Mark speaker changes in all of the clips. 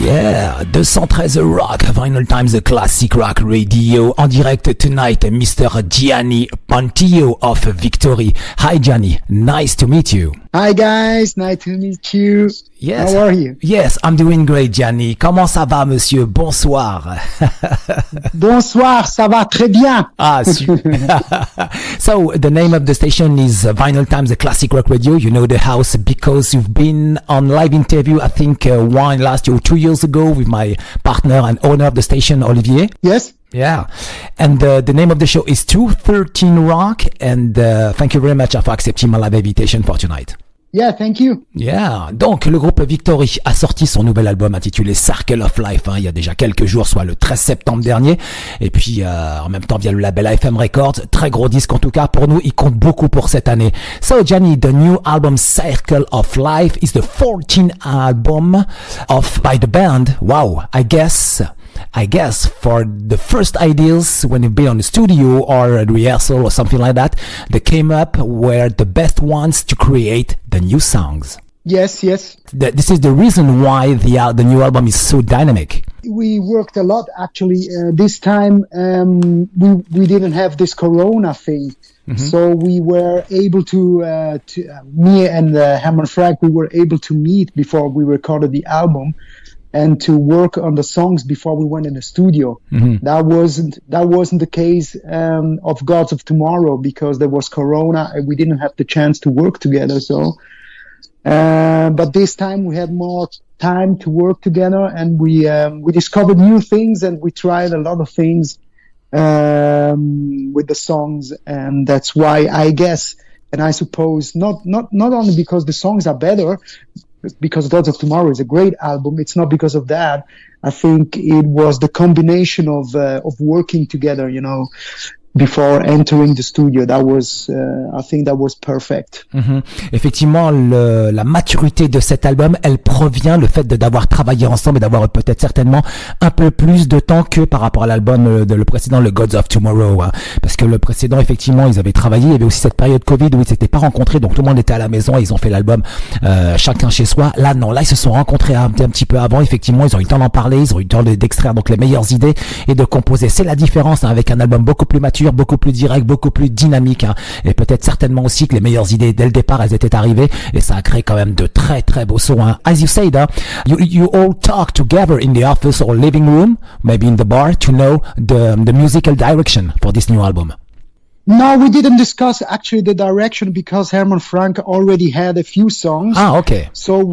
Speaker 1: Yeah, 213 Rock, Vinylestimes Classic Rock Radio. En direct tonight, Mr. Gianni Pontillo of Victory. Hi Gianni, nice to meet you.
Speaker 2: Hi guys, nice to meet you.
Speaker 1: Yes.
Speaker 2: How are you?
Speaker 1: Yes, I'm doing great, Gianni. Comment ça va, monsieur? Bonsoir.
Speaker 2: Bonsoir, ça va très bien.
Speaker 1: Ah, super. So, the name of the station is Vinylestimes Classic Rock Radio. You know the house because you've been on live interview, I think, one last year or 2 years ago with my partner and owner of the station, Olivier.
Speaker 2: Yes.
Speaker 1: Yeah. And the name of the show is 213 Rock. And thank you very much for accepting my live invitation for tonight.
Speaker 2: Yeah, thank you.
Speaker 1: Yeah. Donc, le groupe Victory a sorti son nouvel album intitulé Circle of Life, il y a déjà quelques jours, soit le 13 septembre dernier. Et puis, en même temps, via le label AFM Records. Très gros disque, en tout cas, pour nous. Il compte beaucoup pour cette année. So, Gianni, the new album Circle of Life is the 14th album by the band. Wow. I guess for the first ideas when you've been on the studio or a rehearsal or something like that, they came up were the best ones to create the new songs.
Speaker 2: Yes.
Speaker 1: This is the reason why the new album is so dynamic.
Speaker 2: We worked a lot actually. This time we didn't have this Corona thing. Mm-hmm. So we were able to me and Herman Frederik, we were able to meet before we recorded the album and to work on the songs before we went in the studio. Mm-hmm. That wasn't the case of Gods of Tomorrow because there was Corona and we didn't have the chance to work together. So, but this time we had more time to work together and we discovered new things and we tried a lot of things with the songs, and that's why I guess and I suppose not only because the songs are better. Because Gods of Tomorrow is a great album. It's not because of that. I think it was the combination of working together, before entering the studio. That was, I think that was perfect.
Speaker 1: Mm-hmm. Effectivement, la maturité de cet album, elle provient le fait d'avoir travaillé ensemble et d'avoir peut-être certainement un peu plus de temps que par rapport à l'album le précédent, le Gods of Tomorrow. Parce que le précédent, effectivement, ils avaient travaillé. Il y avait aussi cette période Covid où ils s'étaient pas rencontrés, donc tout le monde était à la maison et ils ont fait l'album chacun chez soi. Là, non. Là, ils se sont rencontrés un petit peu avant. Effectivement, ils ont eu le temps d'en parler, ils ont eu le temps d'extraire donc les meilleures idées et de composer. C'est la différence avec un album beaucoup plus mature, beaucoup plus direct, beaucoup plus dynamique, et peut-être certainement aussi que les meilleures idées dès le départ elles étaient arrivées et ça a créé quand même de très très beaux sons. As you said, you all talk together in the office or living room, maybe in the bar, to know the musical direction for this new album.
Speaker 2: No, we didn't discuss actually the direction because Herman Frank already had a few songs.
Speaker 1: Ah, okay.
Speaker 2: So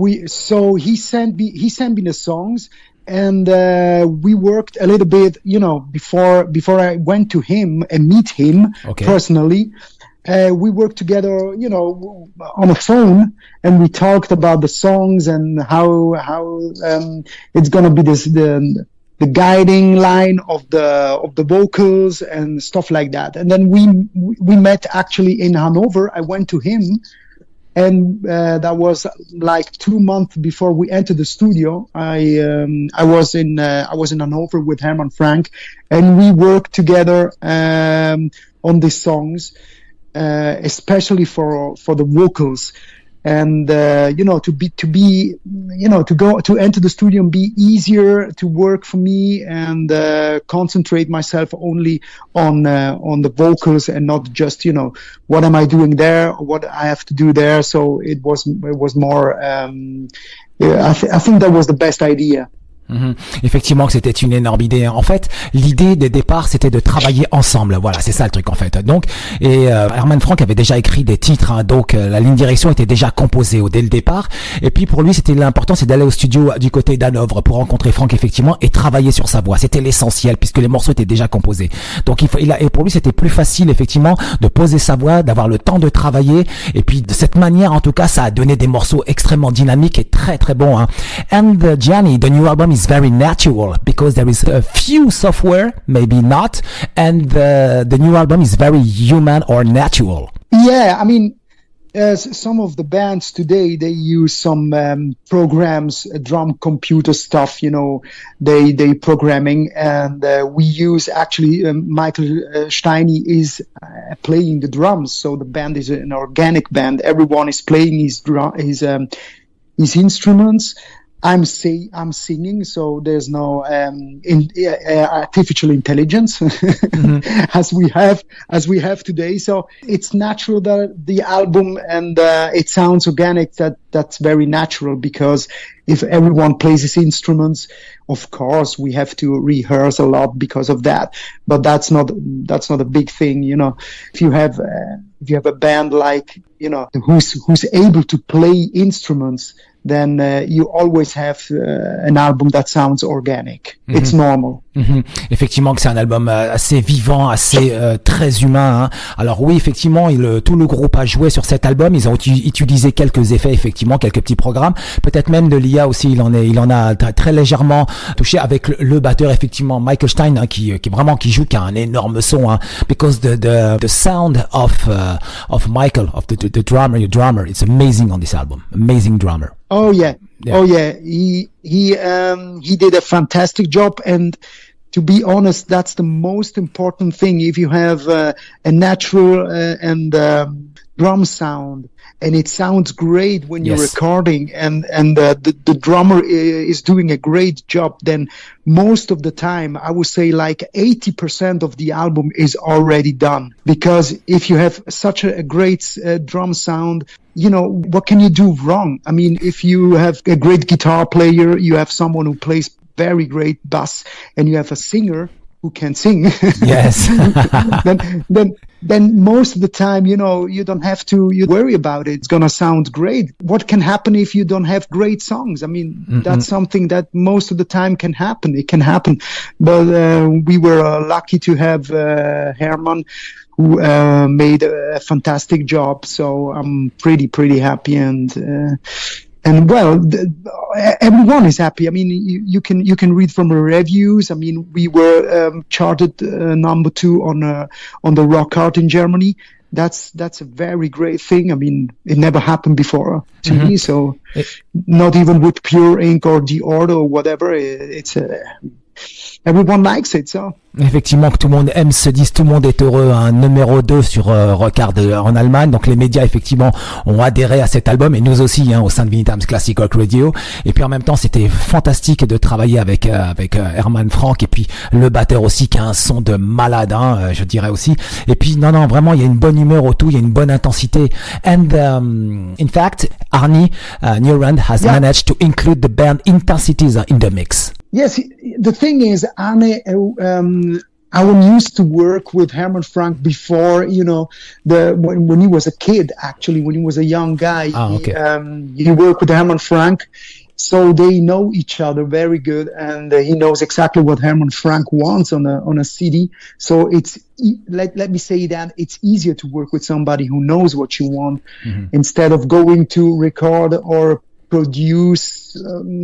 Speaker 2: he sent me the songs. And we worked a little bit, before I went to him and meet him personally. We worked together, on a phone, and we talked about the songs and how it's gonna be the guiding line of the vocals and stuff like that. And then we met actually in Hanover. I went to him. And that was like 2 months before we entered the studio. I was in Hanover with Herman Frank, and we worked together on these songs, especially for the vocals. And to enter the studio and be easier to work for me and concentrate myself only on the vocals and not just what am I doing there or what I have to do there. So it was more I think that was the best idea.
Speaker 1: Mm-hmm. Effectivement que c'était une énorme idée. En fait, l'idée des départs, c'était de travailler ensemble. Voilà, c'est ça le truc en fait. Donc, et Herman Frank avait déjà écrit des titres, donc la ligne direction était déjà composée dès le départ. Et puis pour lui, c'était l'important, c'est d'aller au studio du côté d'Hanovre pour rencontrer Frank effectivement et travailler sur sa voix. C'était l'essentiel puisque les morceaux étaient déjà composés. Donc et pour lui, c'était plus facile effectivement de poser sa voix, d'avoir le temps de travailler. Et puis de cette manière, en tout cas, ça a donné des morceaux extrêmement dynamiques et très très bons. And Gianni, the new album is very natural because there is a few software, maybe not, and the new album is very human or natural.
Speaker 2: Yeah, I mean, some of the bands today, they use some programs, drum computer stuff, they programming, and we use actually Michael Stein is playing the drums, so the band is an organic band. Everyone is playing his instruments. I'm singing, so there's no artificial intelligence as we have today. So it's natural that the album and it sounds organic. That's very natural, because if everyone plays his instruments, of course we have to rehearse a lot because of that. But that's not a big thing, you know. If you have a band like, you know, who's able to play instruments, then you always have an album that sounds organic. Mm-hmm. It's normal.
Speaker 1: Mm-hmm. Effectivement, que c'est un album assez vivant, assez très humain. Hein. Alors oui, effectivement, tout le groupe a joué sur cet album. Ils ont utilisé quelques effets, effectivement, quelques petits programmes. Peut-être même de l'IA aussi. Il en a très légèrement touché avec le batteur, effectivement, Michael Stein, hein, qui joue, qui a un énorme son. Hein, because the sound of Michael, of the drummer, it's amazing on this album. Amazing drummer.
Speaker 2: Oh yeah. Oh yeah. He did a fantastic job, and to be honest, that's the most important thing. If you have a natural and drum sound, and it sounds great when you're recording, and the drummer is doing a great job, then most of the time, I would say like 80% of the album is already done. Because if you have such a great drum sound, you know, what can you do wrong? I mean, if you have a great guitar player, you have someone who plays very great bass, and you have a singer who can sing.
Speaker 1: Yes.
Speaker 2: then most of the time, you know, you don't have to worry about it. It's gonna sound great. What can happen if you don't have great songs? I mean, that's something that most of the time can happen. It can happen. But we were lucky to have Herman, who made a fantastic job. So I'm pretty happy, and well, everyone is happy. I mean, you can read from the reviews. I mean, we were charted number 2 on the rock art in Germany. That's a very great thing. I mean, it never happened before to me. So not even with Pure Ink or Dior or whatever. It's everyone likes it. So.
Speaker 1: Effectivement, que tout le monde aime ce disque, tout le monde est heureux. Un numéro 2 sur Rock Hard en Allemagne. Donc les médias effectivement ont adhéré à cet album, et nous aussi, hein, au sein de Vinylestimes Classic Rock Radio. Et puis en même temps, c'était fantastique de travailler avec Herman Frank, et puis le batteur aussi qui a un son de malade, hein, je dirais aussi. Et puis non, vraiment, il y a une bonne humeur au tout, il y a une bonne intensité. And in fact, Arnie Newrand has managed to include the band intensities in the mix.
Speaker 2: Yes, the thing is, Arne, I used to work with Herman Frank before, you know, when he was a kid, actually, when he was a young guy. He worked with Herman Frank, so they know each other very good, and he knows exactly what Herman Frank wants on a CD. So it's, let me say that it's easier to work with somebody who knows what you want, instead of going to record or produce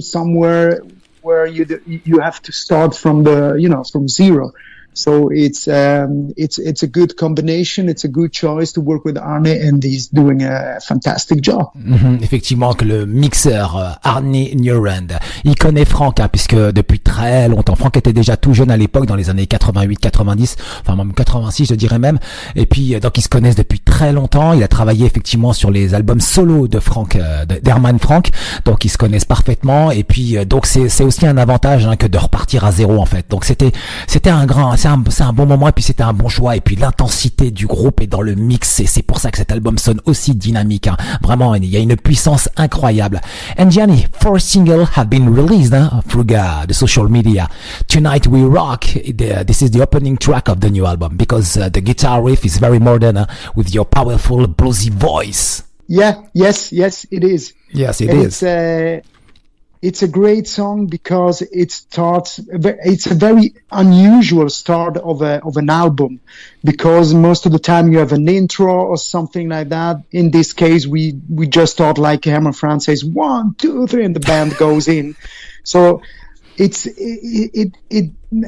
Speaker 2: somewhere where you have to start from from zero. So it's a good combination. It's a good choice to work with Arne, and he's doing a fantastic job.
Speaker 1: Effectivement, que le mixeur Arne Newrand, il connaît Frank, hein, puisque depuis très longtemps, Frank était déjà tout jeune à l'époque, dans les années 88-90, enfin même 86 je dirais même, et puis donc ils se connaissent depuis très longtemps. Il a travaillé effectivement sur les albums solo de Frank, d'Herman Frank, donc ils se connaissent parfaitement, et puis donc c'est aussi un avantage, hein, que de repartir à zéro en fait. Donc c'était c'est un bon moment, et puis c'était un bon choix, et puis l'intensité du groupe est dans le mix, et c'est pour ça que cet album sonne aussi dynamique, hein. Vraiment, il y a une puissance incroyable. And Gianni, 4 singles have been released, hein, through the social media. Tonight We Rock, this is the opening track of the new album, because the guitar riff is very modern, with your powerful bluesy voice.
Speaker 2: Yes, it is.
Speaker 1: Yes, it is.
Speaker 2: It's a great song because it's a very unusual start of an album, because most of the time you have an intro or something like that. In this case, we just thought, like Herman Frank says 1, 2, 3, and the band goes in. So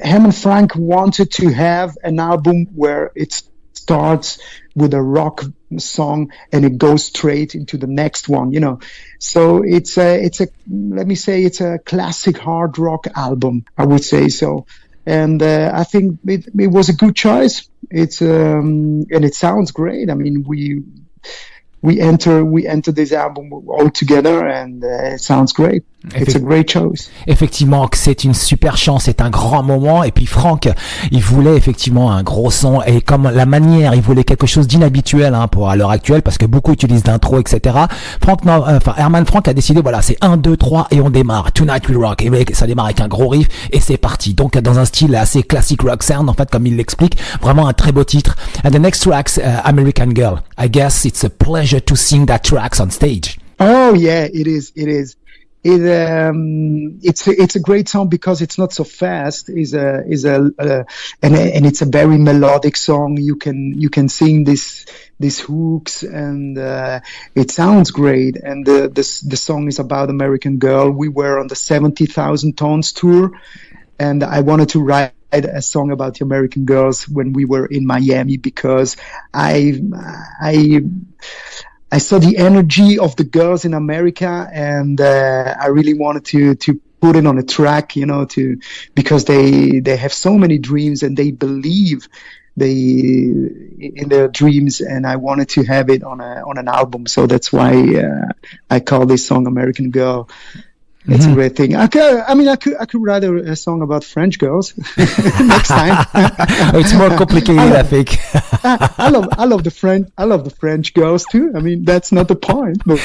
Speaker 2: Herman Frank wanted to have an album where it starts with a rock song and it goes straight into the next one, you know. So it's a let me say it's a classic hard rock album, I would say so. And I think it was a good choice. It's and it sounds great. I mean, we enter this album all together, and it sounds great. It's a great choice.
Speaker 1: Effectivement, que c'est une super chance, c'est un grand moment. Et puis Franck, il voulait effectivement un gros son, et comme la manière, il voulait quelque chose d'inhabituel pour à l'heure actuelle, parce que beaucoup utilisent d'intro, etc. Herman Franck a décidé, voilà, c'est 1, 2, 3 et on démarre. Tonight We Rock. Et ça démarre avec un gros riff et c'est parti. Donc dans un style assez classique rock sound, en fait, comme il l'explique, vraiment un très beau titre. And the next track's American Girl. I guess it's a pleasure to sing that tracks on stage.
Speaker 2: Oh yeah, it is. It's a great song because it's not so fast. And it's a very melodic song. You can sing these hooks, and it sounds great. And the song is about American Girl. We were on the 70,000 Tons tour, and I wanted to write a song about the American girls when we were in Miami, because I saw the energy of the girls in America, and I really wanted to put it on a track, because they have so many dreams and they believe in their dreams, and I wanted to have it on an album. So that's why I call this song American Girl. It's a great thing. I could write a song about French girls next time.
Speaker 1: It's more complicated, I think.
Speaker 2: I love the French girls too. I mean, that's not the point. But,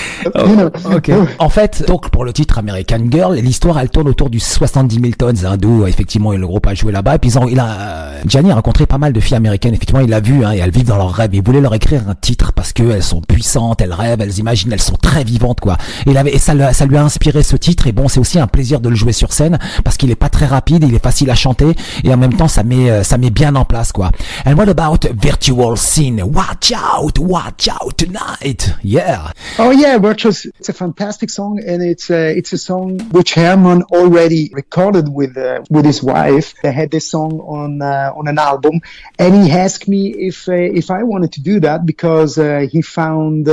Speaker 1: Okay. En fait, donc pour le titre American Girl, l'histoire elle tourne autour du 70 000 Tons, d'où effectivement le groupe a joué là-bas. Et puis Gianni a rencontré pas mal de filles américaines. Effectivement, il l'a vu, et elles vivent dans leurs rêves. Il voulait leur écrire un titre parce que elles sont puissantes, elles rêvent, elles imaginent, elles sont très vivantes, quoi. Et ça lui a inspiré ce titre. Et bon, c'est aussi un plaisir de le jouer sur scène parce qu'il est pas très rapide, il est facile à chanter, et en même temps ça met bien en place, quoi. And what about Virtual Scene? Watch out tonight. Yeah.
Speaker 2: Oh yeah, it's a fantastic song, and it's a song which Herman already recorded with his wife. They had this song on an album, and he asked me if I wanted to do that because he found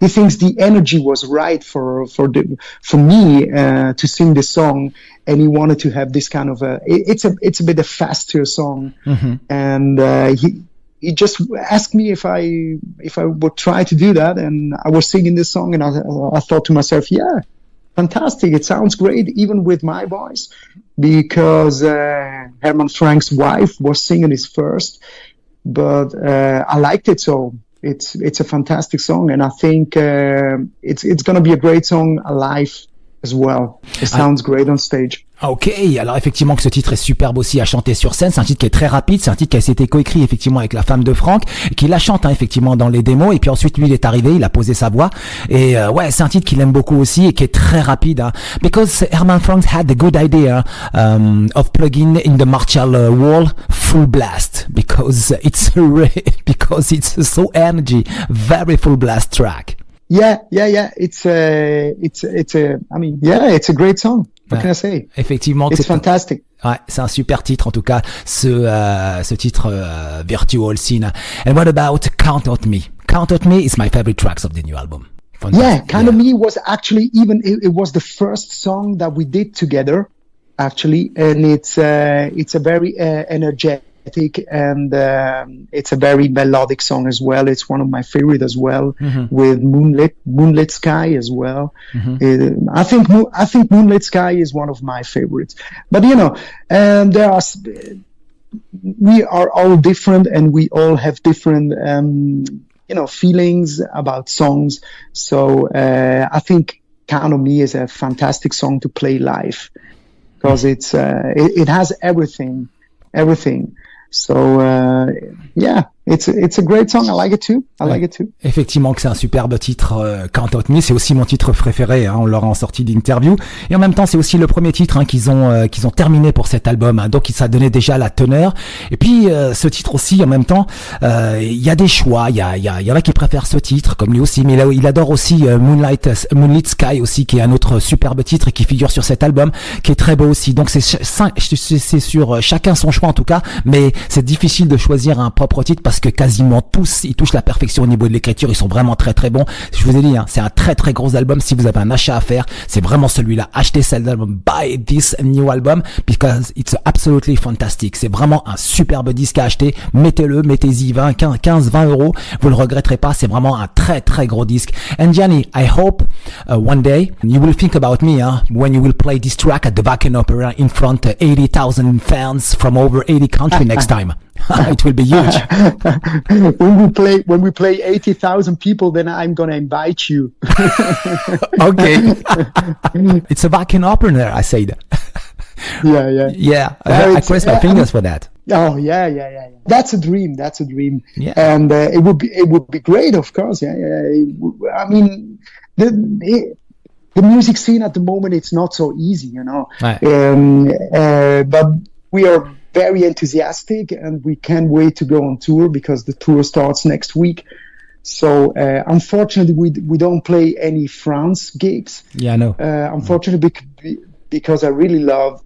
Speaker 2: he thinks the energy was right for me to sing this song, and he wanted to have this kind of it's a bit a faster song, and he just asked me if I would try to do that, and I was singing this song, and I thought to myself, yeah, fantastic, it sounds great even with my voice, because Herman Frank's wife was singing his first, but I liked it, so it's a fantastic song, and I think it's gonna be a great song live as well. It sounds great on stage.
Speaker 1: Ok, alors effectivement que ce titre est superbe aussi à chanter sur scène, c'est un titre qui est très rapide, c'est un titre qui a été coécrit effectivement avec la femme de Franck, et qui la chante effectivement dans les démos, et puis ensuite lui il est arrivé, il a posé sa voix, et ouais, c'est un titre qu'il aime beaucoup aussi et qui est très rapide, because Herman Frank had the good idea of plugging in the Marshall wall full blast, because it's so energy, very full blast track.
Speaker 2: Yeah. It's a great song. What can I say?
Speaker 1: Effectivement,
Speaker 2: it's fantastic.
Speaker 1: Ouais, c'est un super titre en tout cas, ce titre Virtual Scene. And what about Count on Me? Count on Me is my favorite tracks of the new album.
Speaker 2: Fantastic. Yeah, Count on Me was actually it was the first song that we did together, actually, and it's a very energetic, and it's a very melodic song as well. It's one of my favorite as well, with Moonlit Sky as well. I think Moonlit Sky is one of my favorites. But we are all different, and we all have different feelings about songs. So I think Count on Me is a fantastic song to play live, because it has everything. So yeah, it's a great song. I like it too.
Speaker 1: Effectivement que c'est un superbe titre, Count on Me. C'est aussi mon titre préféré. On l'aura en sortie d'interview. Et en même temps, c'est aussi le premier titre qu'ils ont terminé pour cet album. Donc ça donnait déjà la teneur. Et puis ce titre aussi, en même temps, il y a des choix. Il y en a qui préfèrent ce titre, comme lui aussi. Mais là, il adore aussi Moonlit Sky aussi, qui est un autre superbe titre qui figure sur cet album, qui est très beau aussi. Donc c'est sur chacun son choix en tout cas. Mais c'est difficile de choisir un propre titre parce parce que quasiment tous, ils touchent la perfection au niveau de l'écriture. Ils sont vraiment très très bons. Je vous ai dit, c'est un très très gros album. Si vous avez un achat à faire, c'est vraiment celui-là. Achetez cet album, buy this new album because it's absolutely fantastic. C'est vraiment un superbe disque à acheter. Mettez-le, mettez-y 15, 20 euros. Vous le regretterez pas. C'est vraiment un très très gros disque. And Gianni, I hope one day you will think about me when you will play this track at the Wacken Opera in front of 80,000 fans from over 80 countries next time. It will be huge.
Speaker 2: when we play 80,000 people, then I'm gonna invite you.
Speaker 1: Okay. It's a Wacken Opera, I said. Yeah. I cross my fingers for that.
Speaker 2: Oh yeah. That's a dream.
Speaker 1: Yeah.
Speaker 2: And it would be great, of course. Yeah. I mean, the music scene at the moment, it's not so easy,
Speaker 1: Right.
Speaker 2: But we are very enthusiastic and we can't wait to go on tour because the tour starts next week. So unfortunately, we don't play any France gigs.
Speaker 1: Yeah, I know.
Speaker 2: Unfortunately, because I really love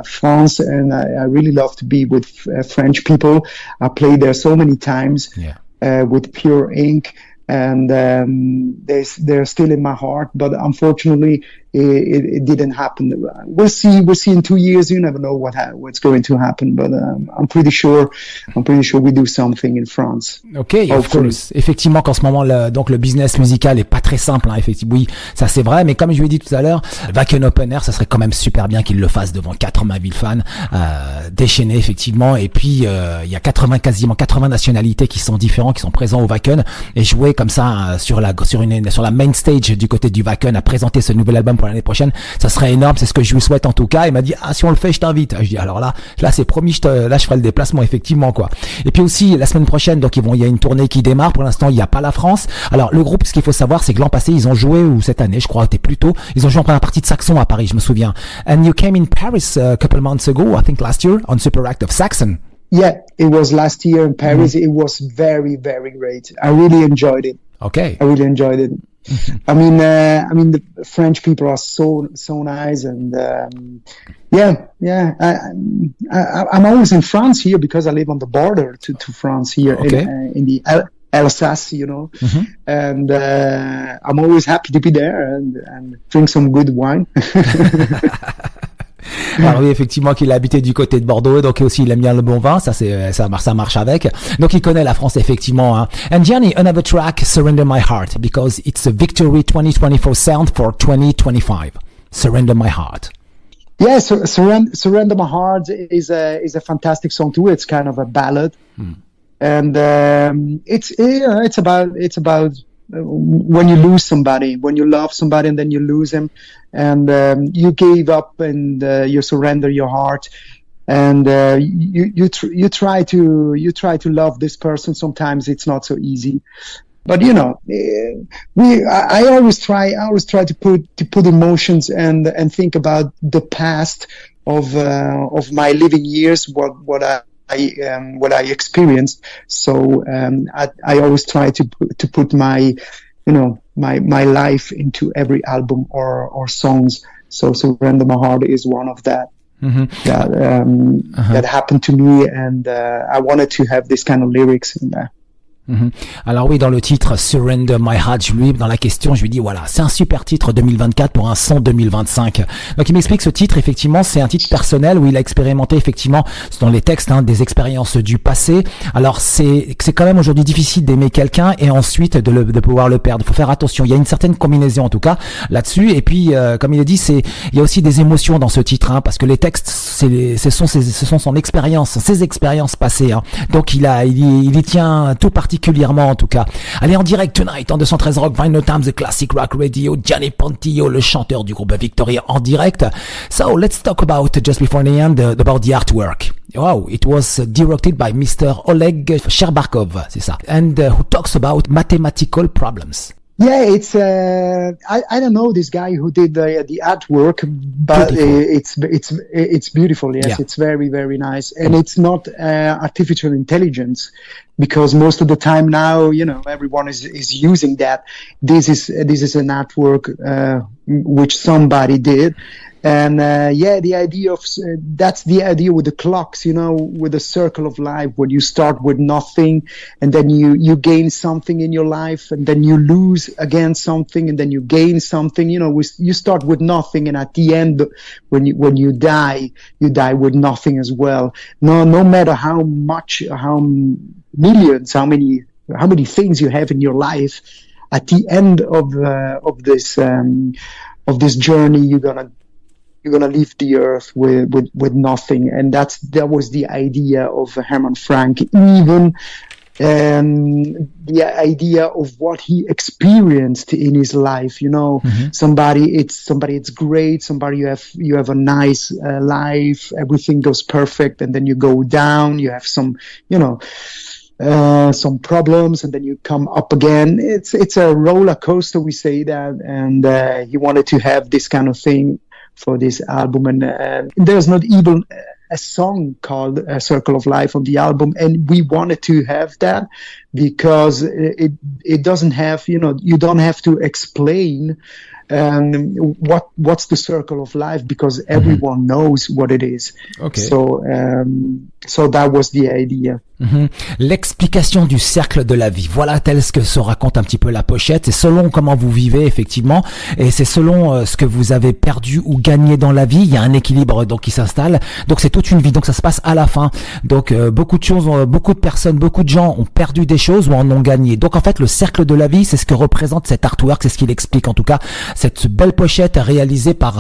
Speaker 2: France and I really love to be with French people. I played there so many times with Pure Ink. And they're still in my heart, but unfortunately it didn't happen. We'll see in 2 years. You never know what's going to happen, but I'm pretty sure we do something in France.
Speaker 1: Okay, of course. Effectivement, qu'en ce moment donc le business musical est pas très simple, effectivement. Oui, ça c'est vrai, mais comme je lui ai dit tout à l'heure, Wacken Open Air, ça serait quand même super bien qu'il le fasse devant 80 000 fans, déchaînés effectivement, et puis il y a quasiment 80 nationalités qui sont différents, qui sont présents au Wacken, et jouer comme ça sur la main stage du côté du Wacken à présenter ce nouvel album pour l'année prochaine, ça serait énorme. C'est ce que je vous souhaite en tout cas. Il m'a dit si on le fait, je t'invite. Je dis alors là c'est promis, je ferai le déplacement effectivement quoi. Et puis aussi la semaine prochaine, donc il y a une tournée qui démarre. Pour l'instant il n'y a pas la France. Alors le groupe, ce qu'il faut savoir, c'est que l'an passé ils ont joué, ou cette année je crois, plus tôt, ils ont joué en première partie de Saxon à Paris, je me souviens. And you came in Paris a couple months ago, I think last year, on Super Act of Saxon.
Speaker 2: Yeah, it was last year in Paris. It was very, very great. I really enjoyed it.
Speaker 1: Okay.
Speaker 2: I really enjoyed it. I mean, the French people are so nice, and I'm always in France here because I live on the border to France here in the Alsace, and I'm always happy to be there and drink some good wine.
Speaker 1: Alors oui, effectivement, qu'il a habité du côté de Bordeaux, donc aussi il aime bien le bon vin, ça marche avec. Donc il connaît la France effectivement. And Gianni, another track, Surrender My Heart, because it's a Victory 2024 sound for 2025. Surrender My Heart.
Speaker 2: Yeah, Surrender My Heart is a fantastic song too. It's kind of a ballad, and it's about when you lose somebody, when you love somebody and then you lose him, and you gave up and you surrender your heart, and you try to love this person. Sometimes it's not so easy, but I always try to put emotions and think about the past of my living years, what I experienced. So I always try to put my life into every album or songs. So Surrender My Heart is one of that. That happened to me, and I wanted to have this kind of lyrics in there.
Speaker 1: Alors oui, dans le titre Surrender My Heart, dans la question, je lui dis voilà, c'est un super titre 2024 pour un son 2025. Donc il m'explique ce titre, effectivement, c'est un titre personnel où il a expérimenté effectivement dans les textes des expériences du passé. Alors c'est quand même aujourd'hui difficile d'aimer quelqu'un et ensuite de pouvoir le perdre. Il faut faire attention. Il y a une certaine combinaison en tout cas là-dessus. Et puis comme il a dit, il y a aussi des émotions dans ce titre, parce que les textes, ce sont son expérience, ses expériences passées. Donc il y tient tout particulièrement en tout cas. Allez, en direct tonight en 213 Rock, Vinylestimes, The Classic Rock Radio, Gianni Pontillo, le chanteur du groupe Victory en direct. So let's talk about, just before the end, about the artwork. Wow, it was directed by Mr. Oleg Sherbakov, c'est ça. And who talks about mathematical problems.
Speaker 2: Yeah, it's I don't know this guy who did the artwork, but it's beautiful. Yes, It's very, very nice, and it's not artificial intelligence, because most of the time now, everyone is using that. This is an artwork which somebody did, And the idea of that's the idea with the clocks, with the circle of life, when you start with nothing and then you gain something in your life, and then you lose again something, and then you gain something. You start with nothing, and at the end, when you die with nothing as well. No matter how many things you have in your life, at the end of this journey, you're gonna leave the earth with nothing. And that was the idea of Herman Frank. Even the idea of what he experienced in his life. Somebody it's great. Somebody you have a nice life. Everything goes perfect, and then you go down. You have some problems, and then you come up again. It's a roller coaster, we say that, and he wanted to have this kind of thing for this album, and there's not even a song called A Circle of Life on the album, and we wanted to have that because it doesn't have, you don't have to explain what's the circle of life, because everyone knows what it is.
Speaker 1: Okay.
Speaker 2: So that was the idea.
Speaker 1: L'explication du cercle de la vie. Voilà tel ce que se raconte un petit peu la pochette. C'est selon comment vous vivez, effectivement, et c'est selon ce que vous avez perdu ou gagné dans la vie. Il y a un équilibre donc qui s'installe. Donc c'est toute une vie. Donc ça se passe à la fin. Donc beaucoup de choses, beaucoup de personnes, beaucoup de gens ont perdu des choses ou en ont gagné. Donc en fait le cercle de la vie, c'est ce que représente cet artwork. C'est ce qu'il explique en tout cas. Cette belle pochette réalisée par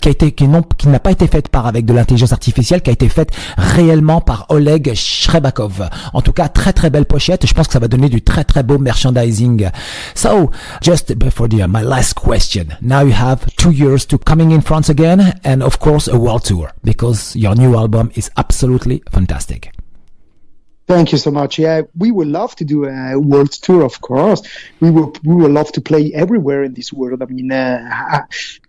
Speaker 1: qui n'a pas été faite avec de l'intelligence artificielle, qui a été faite réellement par Oleg Shrebakov. En tout cas, très très belle pochette. Je pense que ça va donner du très très beau merchandising. So, just before my last question. Now you have 2 years to coming in France again, and of course a world tour, because your new album is absolutely fantastic.
Speaker 2: Thank you so much. Yeah, we would love to do a world tour, of course. We would love to play everywhere in this world. I mean,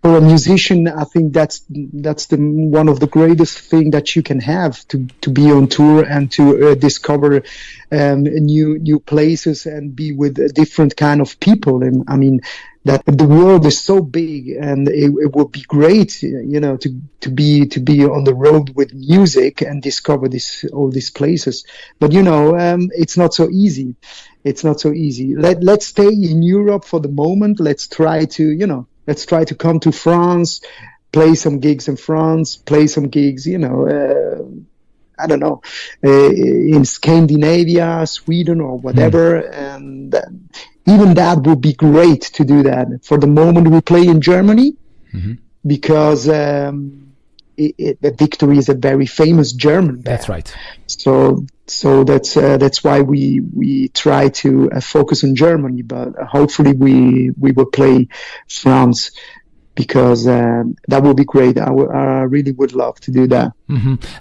Speaker 2: for a musician, I think that's one of the greatest thing that you can have, to be on tour and to discover new places and be with a different kind of people. And I mean, that the world is so big, and it would be great, to be on the road with music and discover all these places. But it's not so easy. It's not so easy. Let's stay in Europe for the moment. Let's try to come to France, play some gigs in France, play some gigs, I don't know, in Scandinavia, Sweden, or whatever, and even that would be great to do that. For the moment, we play in Germany because Victory is a very famous German band.
Speaker 1: That's right.
Speaker 2: So that's why we try to focus on Germany, but hopefully we will play France, because that would be great. I really would love to do that.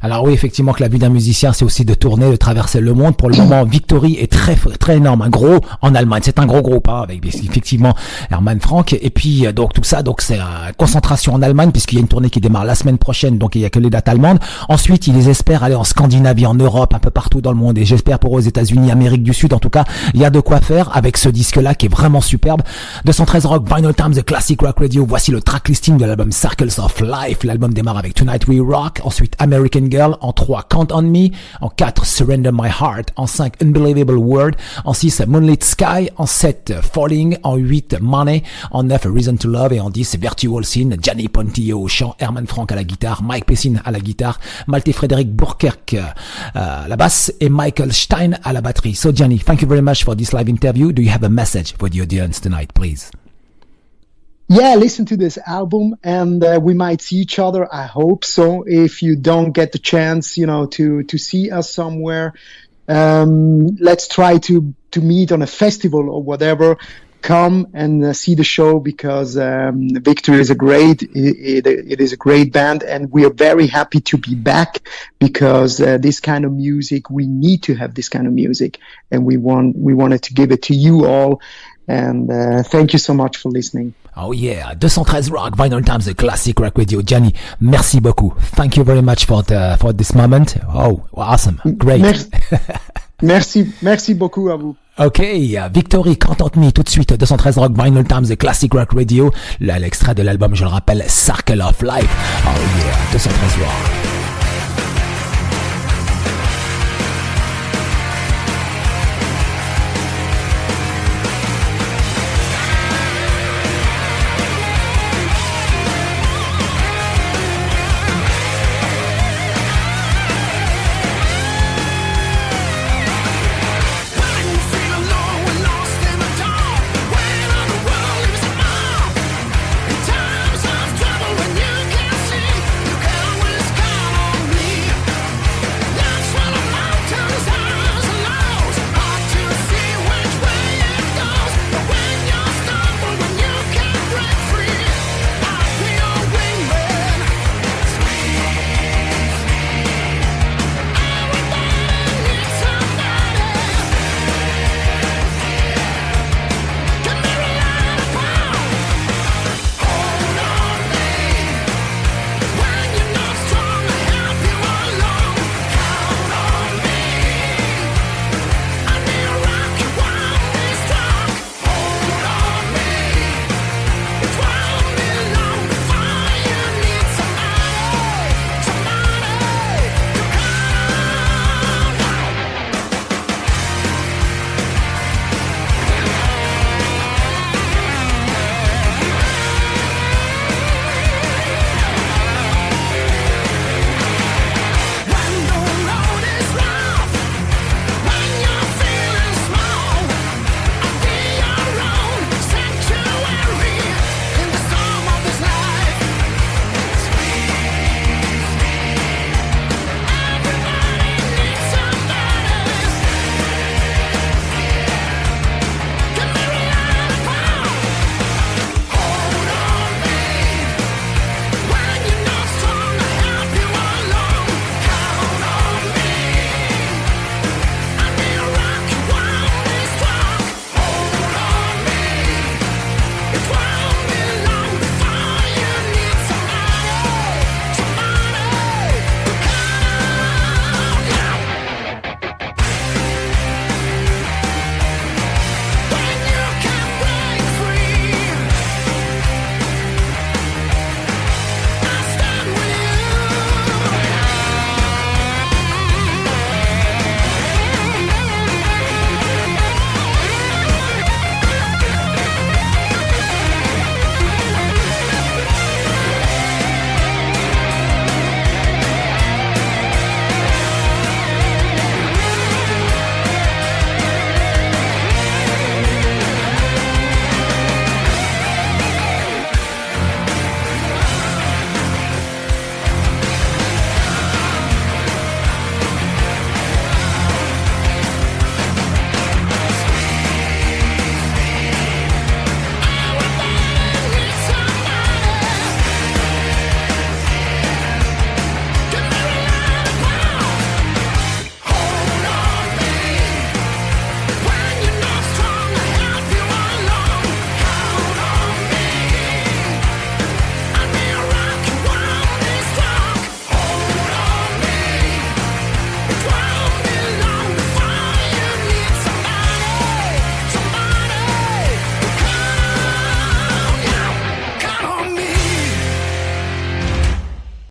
Speaker 1: Alors oui, effectivement, que la vie d'un musicien, c'est aussi de tourner, de traverser le monde. Pour le moment, Victory est très très énorme, un gros en Allemagne. C'est un gros groupe, avec effectivement Herman Frank. Et puis donc tout ça, donc c'est concentration en Allemagne, puisqu'il y a une tournée qui démarre la semaine prochaine, donc il y a que les dates allemandes. Ensuite, ils espèrent aller en Scandinavie, en Europe, un peu partout dans le monde. Et j'espère pour eux, aux États-Unis, Amérique du Sud. En tout cas, il y a de quoi faire avec ce disque-là qui est vraiment superbe. 213 Rock, Vinylestimes, The Classic Rock Radio. Voici le track listing de l'album Circles of Life. L'album démarre avec Tonight We Rock. Ensuite, American Girl. En 3, Count on Me. En 4, Surrender My Heart. En 5, Unbelievable World. En 6, Moonlit Sky. En 7, Falling. En 8, Money. En 9, A Reason to Love. Et en 10, Virtual Sin. Gianni Pontillo au chant. Herman Frank à la guitare. Mike Pesin à la guitare. Malte Frederik Burkert à la basse. Et Michael Stein à la batterie. So Gianni, thank you very much for this live interview. Do you have a message for the audience tonight, please?
Speaker 2: Yeah, listen to this album, and we might see each other. I hope so. If you don't get the chance, to see us somewhere, let's try to meet on a festival or whatever. Come and see the show, because Victory is it is a great band, and we are very happy to be back, because this kind of music, we need to have this kind of music, and we wanted to give it to you all. And thank you so much for listening.
Speaker 1: Oh yeah, 213 Rock, Vinylestimes, The Classic Rock Radio. Gianni, merci beaucoup. Thank you very much for this moment. Oh, awesome. Great.
Speaker 2: Merci beaucoup à vous.
Speaker 1: Ok, Victory, Can't Haunt Me, tout de suite, 213 Rock, Vinylestimes et Classic Rock Radio. Là, l'extrait de l'album, je le rappelle, Circle of Life. Oh yeah, 213 Rock.